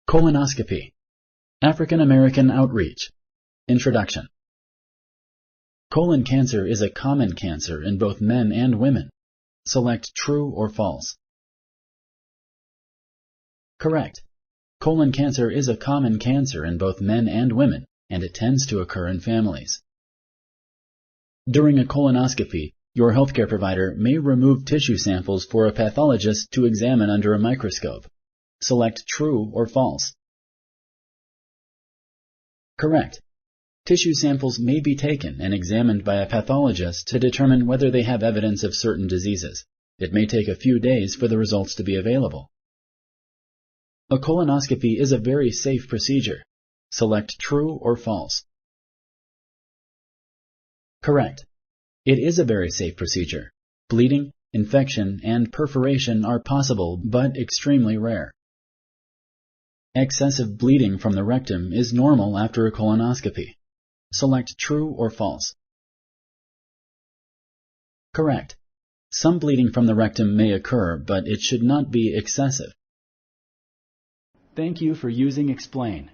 Colonoscopy. African American Outreach. Introduction. Colon cancer is a common cancer in both men and women. Select true or false. Correct. Colon cancer is a common cancer in both men and women, and it tends to occur in families. During a colonoscopy, your healthcare provider may remove tissue samples for a pathologist to examine under a microscope. Select true or false. Correct. Tissue samples may be taken and examined by a pathologist to determine whether they have evidence of certain diseases. It may take a few days for the results to be available. A colonoscopy is a very safe procedure. Select true or false. Correct. It is a very safe procedure. Bleeding, infection, and perforation are possible but extremely rare. Excessive bleeding from the rectum is normal after a colonoscopy. Select true or false. Correct. Some bleeding from the rectum may occur, but it should not be excessive. Thank you for using Explain.